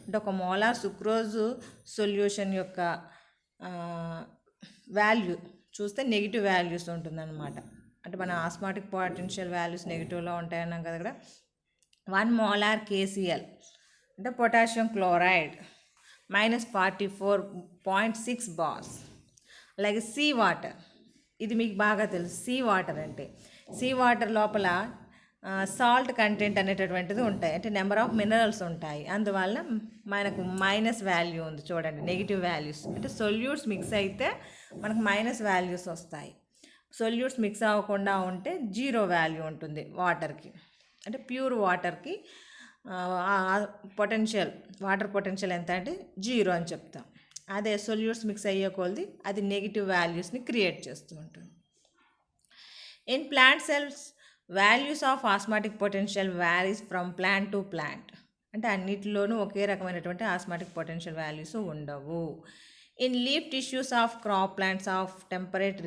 అంటే ఒక molar sucrose solution యొక్క వాల్యూ చూస్తే నెగిటివ్ వాల్యూస్ ఉంటుందన్నమాట. అంటే మన ఆస్మాటిక్ పొటెన్షియల్ వాల్యూస్ నెగిటివ్లో ఉంటాయన్నాం కదా ఇక్కడ. 1 molar KCl అంటే పొటాషియం క్లోరైడ్ -44.6 bars. అలాగే సీ వాటర్, ఇది మీకు బాగా తెలుసు. సీ వాటర్ అంటే సీ వాటర్ లోపల సాల్ట్ కంటెంట్ అనేటటువంటిది ఉంటాయి, అంటే నెంబర్ ఆఫ్ మినరల్స్ ఉంటాయి. అందువల్ల మనకు మైనస్ వాల్యూ ఉంది చూడండి, నెగిటివ్ వాల్యూస్. అంటే సొల్యూట్స్ మిక్స్ అయితే మనకు మైనస్ వాల్యూస్ వస్తాయి. సొల్యూట్స్ మిక్స్ అవ్వకుండా ఉంటే 0 వాల్యూ ఉంటుంది వాటర్కి. అంటే ప్యూర్ వాటర్కి పొటెన్షియల్, వాటర్ పొటెన్షియల్ ఎంత అంటే 0 అని చెప్తాం. అదే సొల్యూట్స్ మిక్స్ అయ్యే కొలది అది నెగిటివ్ వాల్యూస్ని క్రియేట్ చేస్తూ ఉంటుంది. In plant cells values of osmotic potential varies from plant to plant. అంటే అన్నిటిలోనూ ఒకే రకమైనటువంటి ఆస్మాటిక్ పొటెన్షియల్ వాల్యూస్ ఉండవు. In leaf tissues of crop plants of temperate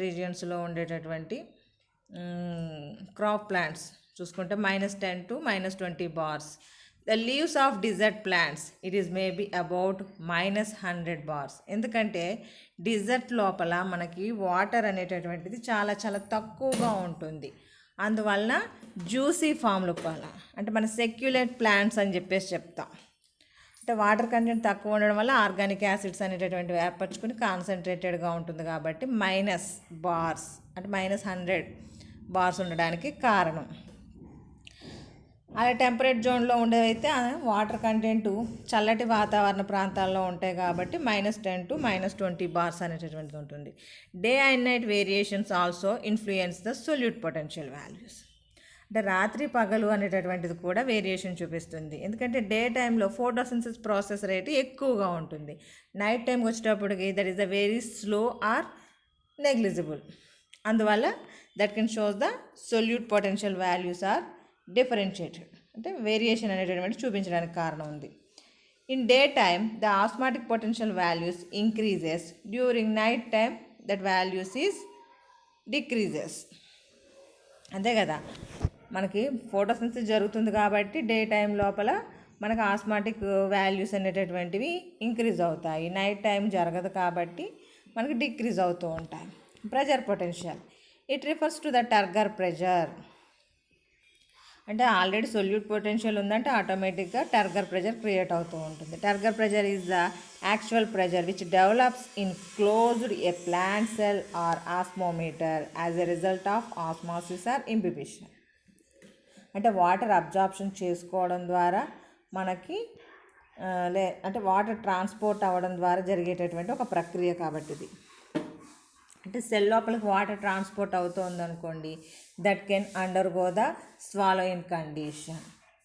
రీజియన్స్లో ఉండేటటువంటి క్రాప్ ప్లాంట్స్ చూసుకుంటే -10 to -20 bars. The leaves of desert plants it is maybe about -100 bars. ఎందుకంటే desert లోపల మనకి వాటర్ అనేటటువంటిది చాలా చాలా తక్కువగా ఉంటుంది. అందువలన జ్యూసీ ఫామ్ లోపల, అంటే మన సెక్యులేట్ ప్లాంట్స్ అని చెప్పేసి చెప్తాం. అంటే వాటర్ కంటెంట్ తక్కువ ఉండడం వల్ల ఆర్గానిక్ యాసిడ్స్ అనేటటువంటివి ఏర్పరచుకుని కాన్సన్ట్రేటెడ్గా ఉంటుంది కాబట్టి మైనస్ బార్స్ అంటే -100 బార్స్ ఉండడానికి కారణం. అలా టెంపరేట్ జోన్లో ఉండేవైతే వాటర్ కంటెంట్ చల్లటి వాతావరణ ప్రాంతాల్లో ఉంటాయి కాబట్టి -10 to -20 బార్స్ అనేటటువంటిది ఉంటుంది. Day and night variations also influence the solute potential values. అంటే రాత్రి పగలు అనేటటువంటిది కూడా వేరియేషన్ చూపిస్తుంది. ఎందుకంటే డే టైంలో ఫోటోసింథసిస్ ప్రాసెస్ రేటు ఎక్కువగా ఉంటుంది. నైట్ టైంకి వచ్చేటప్పటికి that is the very slow or negligible. అందువల్ల that can shows the solute potential values are differentiated. అంటే వేరియేషన్ అనేటటువంటి చూపించడానికి కారణం ఉంది. In day time the osmotic potential values increases, during night time that values is decreases. అంతే కదా, మనకి photosynthesis జరుగుతుంది కాబట్టి డే టైం లోపల మనకు ఆస్మాటిక్ వాల్యూస్ అనేటటువంటివి ఇంక్రీజ్ అవుతాయి. నైట్ టైం జరగదు కాబట్టి మనకి డిక్రీజ్ అవుతూ ఉంటాయి. Pressure potential it refers to the turgor pressure. అంటే ఆల్రెడీ సొల్యూట్ పొటెన్షియల్ ఉందంటే ఆటోమేటిక్గా టర్గర్ ప్రెజర్ క్రియేట్ అవుతూ ఉంటుంది. Turgor pressure is the actual pressure which develops in closed a plant cell or osmometer as a result of osmosis or imbibition. అంటే water absorption చేసుకోవడం ద్వారా మనకి అంటే వాటర్ ట్రాన్స్పోర్ట్ అవ్వడం ద్వారా జరిగేటటువంటి ఒక ప్రక్రియ కాబట్టి ఇది. అంటే సెల్ లోపలికి వాటర్ ట్రాన్స్పోర్ట్ అవుతుంది అనుకోండి, that can undergo the swallowing condition.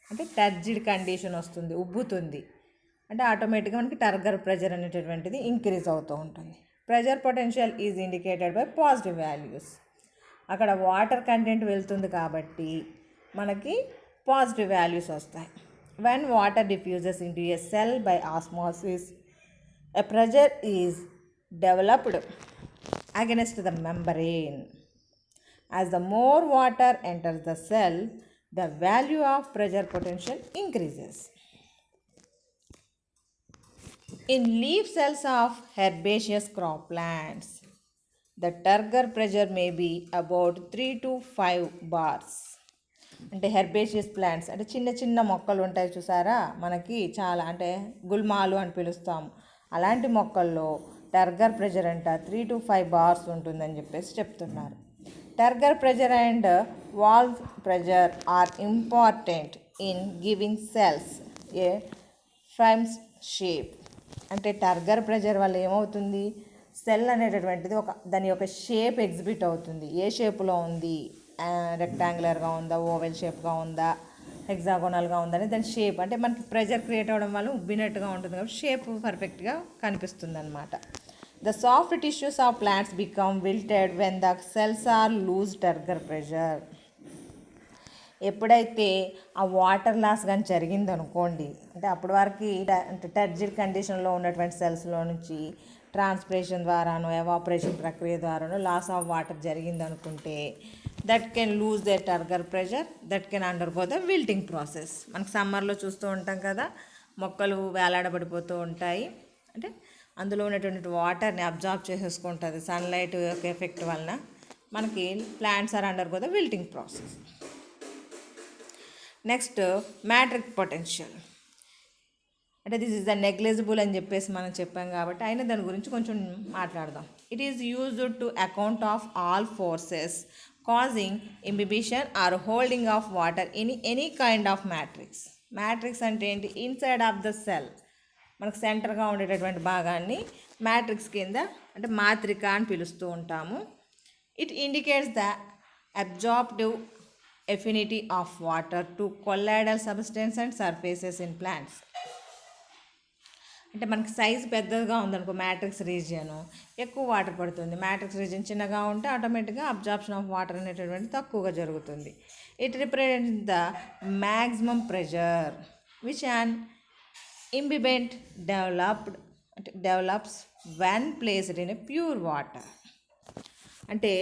అంటే టర్జిడ్ కండిషన్ వస్తుంది, ఉబ్బుతుంది. అంటే ఆటోమేటిక్గా మనకి టర్గర్ ప్రెజర్ అనేటటువంటిది ఇంక్రీజ్ అవుతూ ఉంటుంది. Pressure potential is indicated by positive values. అక్కడ వాటర్ కంటెంట్ వెళ్తుంది కాబట్టి మనకి పాజిటివ్ వాల్యూస్ వస్తాయి. When water diffuses into A cell by osmosis a pressure is developed against the membrane. As the more water enters the cell, the value of pressure potential increases. In leaf cells of herbaceous crop plants, the turgor pressure may be about 3 to 5 bars. అంటే herbaceous plants అంటే చిన్న చిన్న మొక్కలు ఉంటాయి చూసారా, మనకి చాలా అంటే గుల్మాలు అని పిలుస్తాము. అలాంటి మొక్కల్లో టర్గర్ ప్రెజర్ అంట 3 to 5 బార్స్ ఉంటుందని చెప్పేసి చెప్తున్నారు. Turgor pressure and wall pressure are important in giving cells a frames shape. అంటే టర్గర్ ప్రెజర్ వల్ల ఏమవుతుంది, సెల్ అనేటటువంటిది దాని యొక్క షేప్ ఎగ్జిబిట్ అవుతుంది. ఏ షేప్లో ఉంది, రెక్టాంగులర్గా ఉందా, ఓవెల్ షేప్గా ఉందా, హెక్సాగోనల్గా ఉందని దాని షేప్ అంటే మనకి ప్రెజర్ క్రియేట్ అవ్వడం వల్ల ఉబ్బినట్టుగా ఉంటుంది కాబట్టి షేప్ పర్ఫెక్ట్గా కనిపిస్తుంది అనమాట. The soft tissues of plants become wilted when the cells or lose turgor pressure. ఎప్పుడైతే ఆ వాటర్ లాస్ కానీ జరిగిందనుకోండి, అంటే అప్పటి వరకు అంటే టర్జిడ్ కండిషన్లో ఉన్నటువంటి సెల్స్లో నుంచి ట్రాన్స్పిరేషన్ ద్వారానో ఎవాపరేషన్ ప్రక్రియ ద్వారానో లాస్ ఆఫ్ వాటర్ జరిగిందనుకుంటే that can lose the turgor pressure, that can undergo the wilting process. మనకు సమ్మర్లో చూస్తూ ఉంటాం కదా, మొక్కలు వేలాడబడిపోతూ ఉంటాయి. అంటే అందులో ఉన్నటువంటి వాటర్ని అబ్జార్బ్ చేసేసుకుంటుంది సన్లైట్ యొక్క ఎఫెక్ట్ వలన. మనకి plants are undergo the wilting process. Next matric potential. అంటే దిస్ ఈజ్ ద నెగ్లిజిబుల్ అని చెప్పేసి మనం చెప్పాం కాబట్టి అయినా దాని గురించి కొంచెం మాట్లాడదాం. It is used to account of all forces causing imbibition or holding of water in any kind of matrix. Matrix అంటే ఏంటి, ఇన్సైడ్ ఆఫ్ ద సెల్ మనకు సెంటర్గా ఉండేటటువంటి భాగాన్ని మ్యాట్రిక్స్ కింద అంటే మాత్రిక అని పిలుస్తూ ఉంటాము. It indicates the absorptive affinity of water to colloidal substance and surfaces in plants. అంటే మనకి సైజు పెద్దగా ఉందనుకో మ్యాట్రిక్స్ రీజియన్, ఎక్కువ వాటర్ పడుతుంది. మ్యాట్రిక్స్ రీజియన్ చిన్నగా ఉంటే ఆటోమేటిక్గా అబ్జార్ప్షన్ ఆఫ్ వాటర్ అనేటటువంటి తక్కువగా జరుగుతుంది. It represents the maximum pressure which an imbibant develops when placed in a pure water. అంటే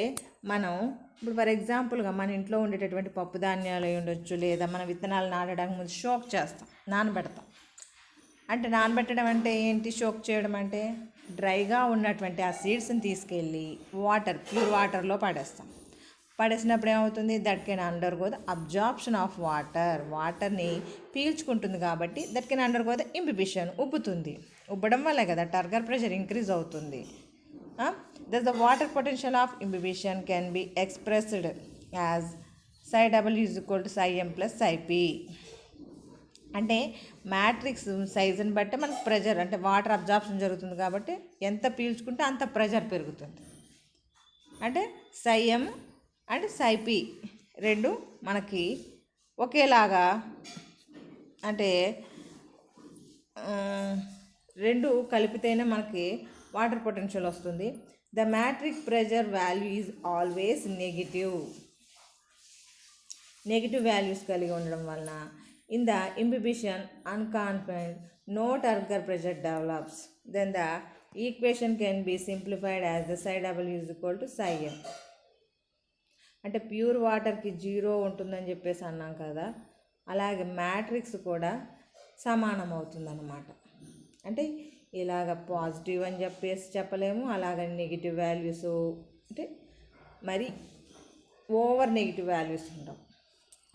మనం ఇప్పుడు ఫర్ ఎగ్జాంపుల్గా మన ఇంట్లో ఉండేటటువంటి పప్పు ధాన్యాలు అయి ఉండొచ్చు, లేదా మన విత్తనాలు నాటడానికి ముందు షోక్ చేస్తాం, నానబెడతాం. అంటే నానబెట్టడం అంటే ఏంటి, షోక్ చేయడం అంటే డ్రైగా ఉన్నటువంటి ఆ సీడ్స్ని తీసుకెళ్ళి ప్యూర్ వాటర్లో పడేస్తాం. పడేసినప్పుడు ఏమవుతుంది, that can undergo the absorption of వాటర్ని పీల్చుకుంటుంది కాబట్టి that can undergo the imbibition, ఉబ్బుతుంది. ఉబ్బడం వల్లే కదా టర్గర్ ప్రెషర్ ఇంక్రీజ్ అవుతుంది. Thus the water potential of imbibition can be expressed as psi W is equal to psi m plus psi p. అంటే matrix సైజుని బట్టి మనకు ప్రెజర్ అంటే వాటర్ అబ్జార్ప్షన్ జరుగుతుంది కాబట్టి ఎంత పీల్చుకుంటే అంత ప్రెజర్ పెరుగుతుంది. అంటే psi m and psi p రెండు మనకి ఒకేలాగా అంటే రెండు కలిపితేనే మనకి వాటర్ పొటెన్షియల్ వస్తుంది. The matric pressure value is always negative values కలిగి ఉండడం వలన in the imbibition unconfined no turgor pressure develops. Then the equation can be simplified as the psi W is equal to psi m. అంటే pure వాటర్కి 0 ఉంటుందని చెప్పేసి అన్నాం కదా, అలాగే మ్యాట్రిక్స్ కూడా సమానం అవుతుందన్నమాట. అంటే ఇలాగ పాజిటివ్ అని చెప్పేసి చెప్పలేము, అలాగ నెగిటివ్ వాల్యూస్ అంటే మరి ఓవర్ నెగిటివ్ వాల్యూస్ ఉండవు,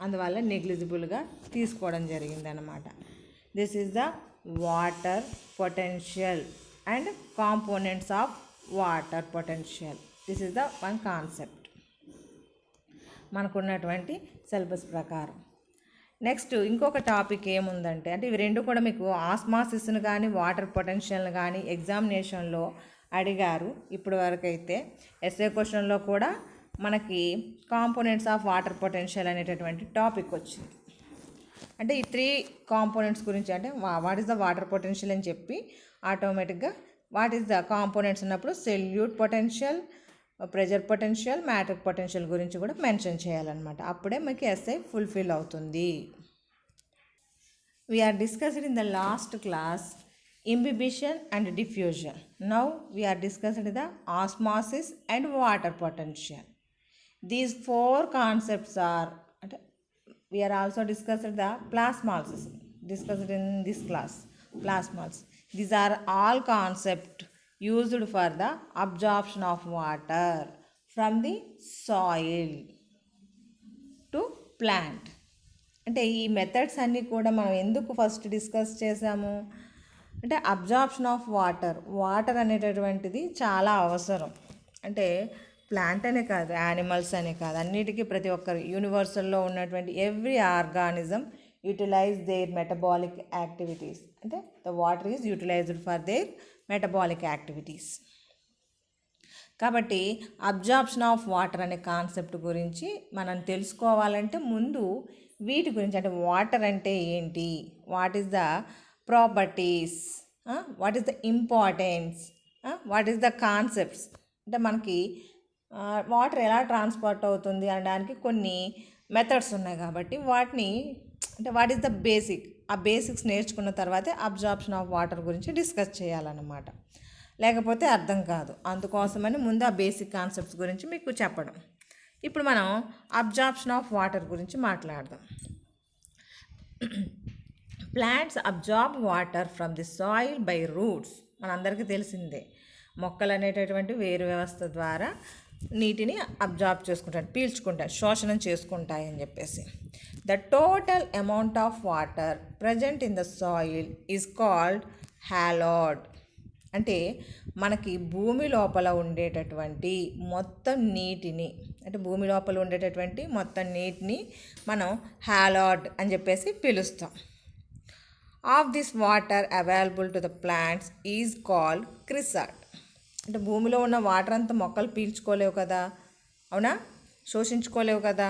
అందువల్ల నెగ్లిజిబుల్గా తీసుకోవడం జరిగిందనమాట. This is the water potential and components of water potential. This is the one concept మనకున్నటువంటి సిలబస్ ప్రకారం. నెక్స్ట్ ఇంకొక టాపిక్ ఏముందంటే, అంటే ఇవి రెండు కూడా మీకు ఆస్మాసిస్ను కానీ వాటర్ పొటెన్షియల్ని కానీ ఎగ్జామినేషన్లో అడిగారు. ఇప్పటి వరకు అయితే ఎస్ఏ క్వశ్చన్లో కూడా మనకి కాంపోనెంట్స్ ఆఫ్ వాటర్ పొటెన్షియల్ అనేటటువంటి టాపిక్ వచ్చింది. అంటే ఈ 3 కాంపోనెంట్స్ గురించి అంటే what is the water potential అని చెప్పి ఆటోమేటిక్గా వాట్ ఈస్ ద కాంపోనెంట్స్ ఉన్నప్పుడు solute potential, pressure potential, matric potential గురించి కూడా మెన్షన్ చేయాలన్నమాట. అప్పుడే మీకు ఎస్ఐ ఫుల్ఫిల్ అవుతుంది. We are discussed in the last class imbibition and diffusion. Now we are discussing the osmosis and water potential. These 4 concepts are, we are also discussing the plasmolysis, discussed in this class, plasmolysis. These are all concepts used for the absorption of water from the soil to plant. అంటే ఈ methods అన్నీ కూడా మనం ఎందుకు first discuss చేసాము అంటే absorption of water అనేటటువంటిది చాలా అవసరం. అంటే ప్లాంట్ అనే కాదు, యానిమల్స్ అనే కాదు, అన్నిటికీ ప్రతి ఒక్కరు యూనివర్సల్లో ఉన్నటువంటి every organism utilize their metabolic activities. అంటే the water is utilized for their metabolic activities. కాబట్టి అబ్జార్ప్షన్ ఆఫ్ వాటర్ అనే కాన్సెప్ట్ గురించి మనం తెలుసుకోవాలంటే ముందు వీటి గురించి అంటే వాటర్ అంటే ఏంటి, what is the properties, what is the importance, what is the concepts, అంటే మనకి వాటర్ ఎలా ట్రాన్స్పోర్ట్ అవుతుంది అనడానికి కొన్ని మెథడ్స్ ఉన్నాయి. కాబట్టి వాటిని అంటే వాట్ ఈస్ ద బేసిక్, ఆ బేసిక్స్ నేర్చుకున్న తర్వాతే అబ్జార్ప్షన్ ఆఫ్ వాటర్ గురించి డిస్కస్ చేయాలన్నమాట, లేకపోతే అర్థం కాదు. అందుకోసమని ముందు ఆ బేసిక్ కాన్సెప్ట్స్ గురించి మీకు చెప్పడం. ఇప్పుడు మనం అబ్జార్ప్షన్ ఆఫ్ వాటర్ గురించి మాట్లాడదాం. Plants absorb water from the soil by roots. మనందరికీ తెలిసిందే, మొక్కలు అనేటటువంటి వేరు వ్యవస్థ ద్వారా నీటిని అబ్జార్బ్ చేసుకుంటాయి, పీల్చుకుంటాయి, శోషణం చేసుకుంటాయి అని చెప్పేసి. The total amount of water present in the soil is called holard. అంటే మనకి భూమి లోపల ఉండేటటువంటి మొత్తం నీటిని, అంటే భూమి లోపల ఉండేటటువంటి మొత్తం నీటిని మనం హాలోడ్ అని చెప్పేసి పిలుస్తాం. Of this water available to the plants is called క్రిసాట్. అంటే భూమిలో ఉన్న వాటర్ అంతా మొక్కలు పీల్చుకోలేవు కదా, అవునా, శోషించుకోలేవు కదా,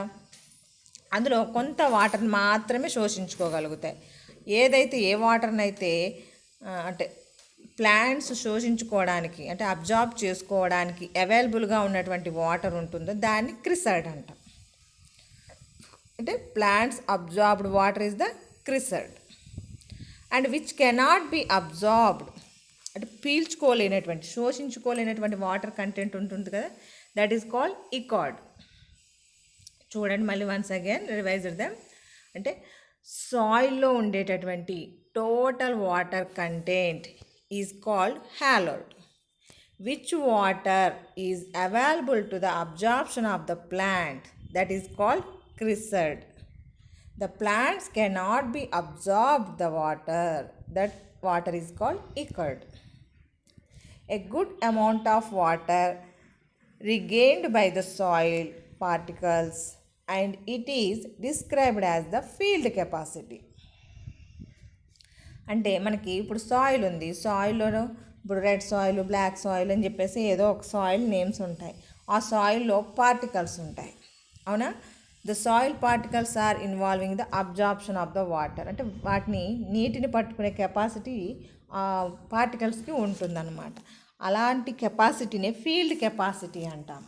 అందులో కొంత వాటర్ని మాత్రమే శోషించుకోగలుగుతాయి. ఏదైతే ఏ వాటర్ని అయితే అంటే ప్లాంట్స్ శోషించుకోవడానికి అంటే అబ్జార్బ్ చేసుకోవడానికి అవైలబుల్గా ఉన్నటువంటి వాటర్ ఉంటుందో దాన్ని క్రిసాట్ అంటాం. అంటే plants absorbed water is the క్రిసాట్. And which cannot be absorbed అంటే పీల్చుకోలేనటువంటి శోషించుకోలేనటువంటి వాటర్ కంటెంట్ ఉంటుంది కదా, దట్ ఈస్ కాల్డ్ ఇకార్డ్. చూడండి మళ్ళీ వన్స్ అగైన్ రివైజ్డ్ దెమ్. అంటే సాయిల్లో ఉండేటటువంటి total water content is called holard. which water is available to the absorption of the plant, that is called chrysid. The plants cannot be absorbed the water, that water is called ichor. A good amount of water regained by the soil particles, and it is described as the field capacity. అంటే మనకి ఇప్పుడు soil ఉంది, సాయిల్లో ఇప్పుడు red soil, black soil అని చెప్పేసి ఏదో ఒక soil names ఉంటాయి. ఆ సాయిల్లో పార్టికల్స్ ఉంటాయి, అవునా? The soil particles are involving the absorption of the water. అంటే వాటిని నీటిని పట్టుకునే కెపాసిటీ ఆ పార్టికల్స్కి ఉంటుందన్నమాట. అలాంటి కెపాసిటీనే ఫీల్డ్ కెపాసిటీ అంటాం.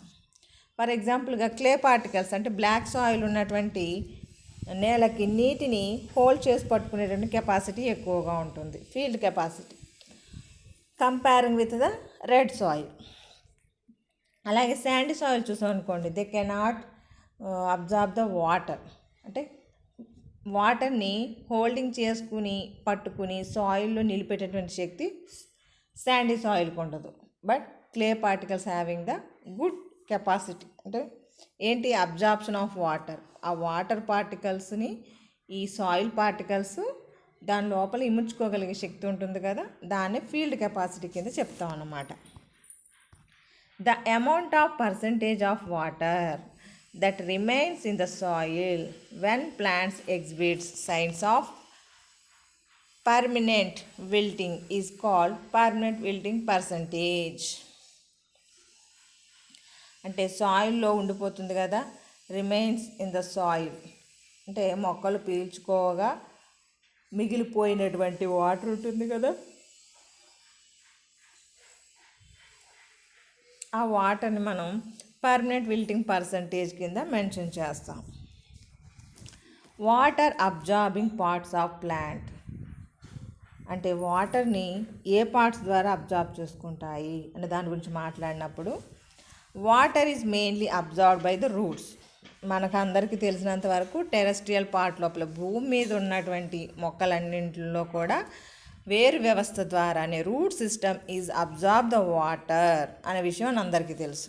ఫర్ ఎగ్జాంపుల్గా క్లే పార్టికల్స్ అంటే బ్లాక్ సాయిల్ ఉన్నటువంటి నేలకి నీటిని హోల్డ్ చేసి పట్టుకునేటువంటి కెపాసిటీ ఎక్కువగా ఉంటుంది, field capacity, comparing with the red soil. అలాగే శాండీ సాయిల్ చూసాం అనుకోండి, they cannot absorb the water. అంటే వాటర్ని హోల్డింగ్ చేసుకుని పట్టుకుని సాయిల్లో నిలిపేటటువంటి శక్తి శాండీ సాయిల్కి ఉండదు. But clay particles having the good capacity. అంటే ఏంటి? Absorption of water. ఆ వాటర్ పార్టికల్స్ని ఈ సాయిల్ పార్టికల్స్ దాని లోపల ఇముడ్చుకోగలిగే శక్తి ఉంటుంది కదా, దాన్ని ఫీల్డ్ కెపాసిటీ కింద చెప్తాం అన్నమాట. The amount of percentage of water that remains in the soil when plants exhibits signs of permanent wilting is called permanent wilting percentage. అంటే సాయిల్లో ఉండిపోతుంది కదా, రిమైన్స్ ఇన్ ద సాయిల్ అంటే మొక్కలు పీల్చుకోగా మిగిలిపోయినటువంటి వాటర్ ఉంటుంది కదా, ఆ వాటర్ని మనం పర్మనెంట్ విల్టింగ్ పర్సంటేజ్ కింద మెన్షన్ చేస్తాం. Water absorbing parts of plant అంటే వాటర్ని ఏ పార్ట్స్ ద్వారా అబ్జార్బ్ చేసుకుంటాయి అనే దాని గురించి మాట్లాడినప్పుడు water is mainly absorbed by the roots. మనకు అందరికీ తెలిసినంత వరకు టెరెస్ట్రియల్ పార్ట్ లోపల భూమి మీద ఉన్నటువంటి మొక్కలన్నింటిలో కూడా వేరు వ్యవస్థ ద్వారానే root system is absorb the water అనే విషయం అందరికీ తెలుసు.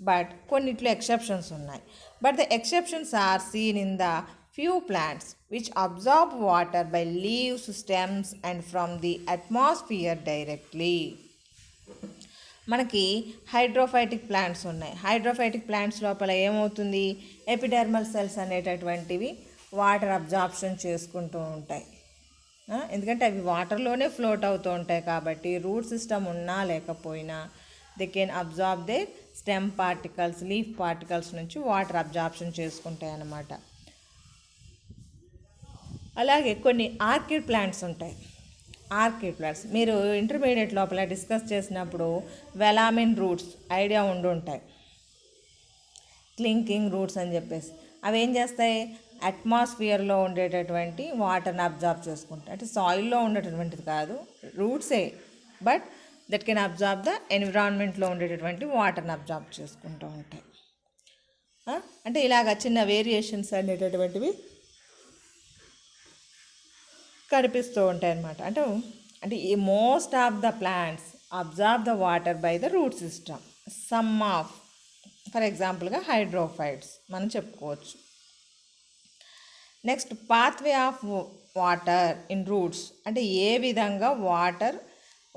బట్ కొన్నిట్లో ఎక్సెప్షన్స్ ఉన్నాయి. But the exceptions are seen in the few plants which absorb water by leaves, stems and from the atmosphere directly. మనకి హైడ్రోఫైటిక్ ప్లాంట్స్ ఉన్నాయి. హైడ్రోఫైటిక్ ప్లాంట్స్ లోపల ఏమవుతుంది? ఎపిడెర్మల్ సెల్స్ అనేటటువంటివి వాటర్ అబ్జార్ప్షన్ చేసుకుంటూ ఉంటాయి. ఎందుకంటే అవి వాటర్లోనే ఫ్లోట్ అవుతూ ఉంటాయి కాబట్టి రూట్ సిస్టమ్ ఉన్నా లేకపోయినా they can absorb they stem particles, leaf particles నుంచి వాటర్ అబ్జార్ప్షన్ చేసుకుంటాయి అన్నమాట. అలాగే కొన్ని ఆర్కిడ్ ప్లాంట్స్ ఉంటాయి. ఆర్కిడ్ ప్లాంట్స్ మీరు ఇంటర్మీడియట్ లోపల డిస్కస్ చేసినప్పుడు వెలామిన్ రూట్స్ ఐడియా ఉండుంటాయి, క్లింకింగ్ రూట్స్ అని చెప్పేసి. అవి ఏం చేస్తాయి? అట్మాస్ఫియర్లో ఉండేటటువంటి వాటర్ని అబ్జార్బ్ చేసుకుంటాయి. అంటే సాయిల్లో ఉండేటటువంటిది కాదు, రూట్సే, but that can absorb the ఎన్విరాన్మెంట్లో ఉండేటటువంటి వాటర్ని అబ్జార్బ్ చేసుకుంటూ ఉంటాయి. అంటే ఇలాగ చిన్న వేరియేషన్స్ అనేటటువంటివి కనిపిస్తూ ఉంటాయి అన్నమాట. అంటే ఈ most of the plants absorb the water by the root system. Some of, for ఎగ్జాంపుల్గా హైడ్రోఫైట్స్ మనం చెప్పుకోవచ్చు. Next pathway of water in roots అంటే ఏ విధంగా వాటర్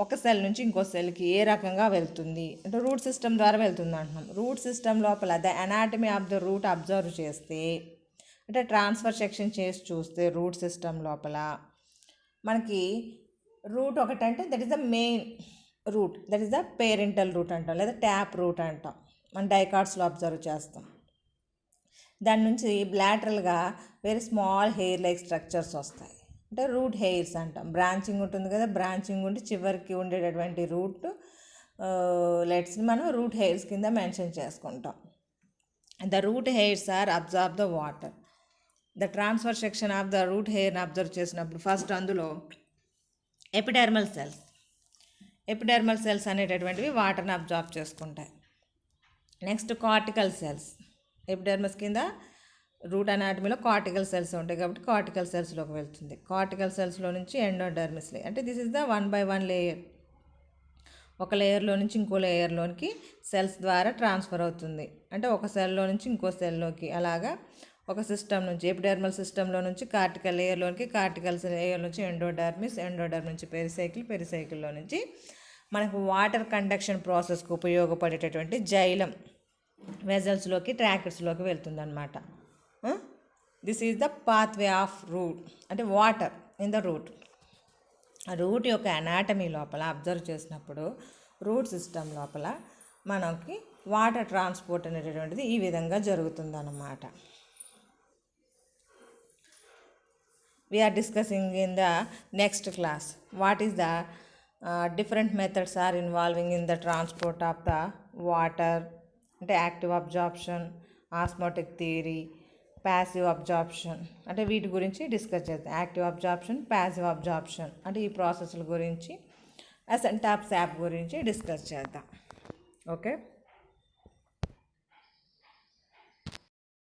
ఒక సెల్ నుంచి ఇంకో సెల్కి ఏ రకంగా వెళ్తుంది అంటే రూట్ సిస్టమ్ ద్వారా వెళ్తుంది అంటున్నాం. రూట్ సిస్టమ్ లోపల the anatomy of the route observe చేస్తే అంటే ట్రాన్స్ఫర్ సెక్షన్ చేసి చూస్తే రూట్ సిస్టమ్ లోపల మనకి రూట్ ఒకటంటే that is the main root, that is the parental root అంటాం, లేదా ట్యాప్ రూట్ అంటాం. మనం డైకాట్స్లో అబ్జర్వ్ చేస్తాం. దాని నుంచి లాటరల్గా very small hair like structures వస్తాయి, అంటే రూట్ హెయిర్స్ అంటాం. బ్రాంచింగ్ ఉంటుంది కదా, బ్రాంచింగ్ ఉండి చివరికి ఉండేటటువంటి రూట్ లెట్స్ని మనం రూట్ హెయిర్స్ కింద మెన్షన్ చేసుకుంటాం. The root hairs are absorb the water. The transverse section of the root హెయిర్ని అబ్జర్వ్ చేసినప్పుడు ఫస్ట్ అందులో ఎపిడెర్మల్ సెల్స్ అనేటటువంటివి వాటర్ని అబ్జార్బ్ చేసుకుంటాయి. Next cortical cells. ఎపిడెర్మస్ కింద రూట్ అనాటమీలో కార్టికల్ సెల్స్ ఉంటాయి కాబట్టి కార్టికల్ సెల్స్లోకి వెళ్తుంది. కార్టికల్ సెల్స్లో నుంచి ఎండోడెర్మిస్ లేయర్, అంటే this is the 1 by 1 layer ఒక లేయర్లో నుంచి ఇంకో లేయర్లోనికి సెల్స్ ద్వారా ట్రాన్స్ఫర్ అవుతుంది. అంటే ఒక సెల్లో నుంచి ఇంకో సెల్లోకి అలాగా ఒక సిస్టమ్ నుంచి ఎపిడెర్మల్ సిస్టంలో నుంచి కార్టికల్ లేయర్లోనికి, కార్టికల్ లేయర్ నుంచి ఎండోడర్మిస్, ఎండోడర్మ్ నుంచి పెరిసైకిల్, పెరిసైకిల్లో నుంచి మనకు వాటర్ కండక్షన్ ప్రాసెస్కి ఉపయోగపడేటటువంటి జైలం వెజల్స్లోకి, ట్రాకెట్స్లోకి వెళ్తుందన్నమాట. This is the pathway of root, అంటే water in the root. Root యొక్క అనాటమీ లోపల అబ్జర్వ్ చేసినప్పుడు రూట్ సిస్టమ్ లోపల మనకి వాటర్ ట్రాన్స్పోర్ట్ అనేటటువంటిది ఈ విధంగా జరుగుతుందన్నమాట. We are discussing in the next class what is the different methods are involving in the transport of the water, అంటే active absorption, osmotic theory, passive absorption, అంటే వీటి గురించి డిస్కస్ చేద్దాం. యాక్టివ్ అబ్జార్ప్షన్, ప్యాసివ్ అబ్జార్ప్షన్ అంటే ఈ ప్రాసెస్ల గురించి, assigned of SAAP గురించి discuss చేద్దాం. ఓకే.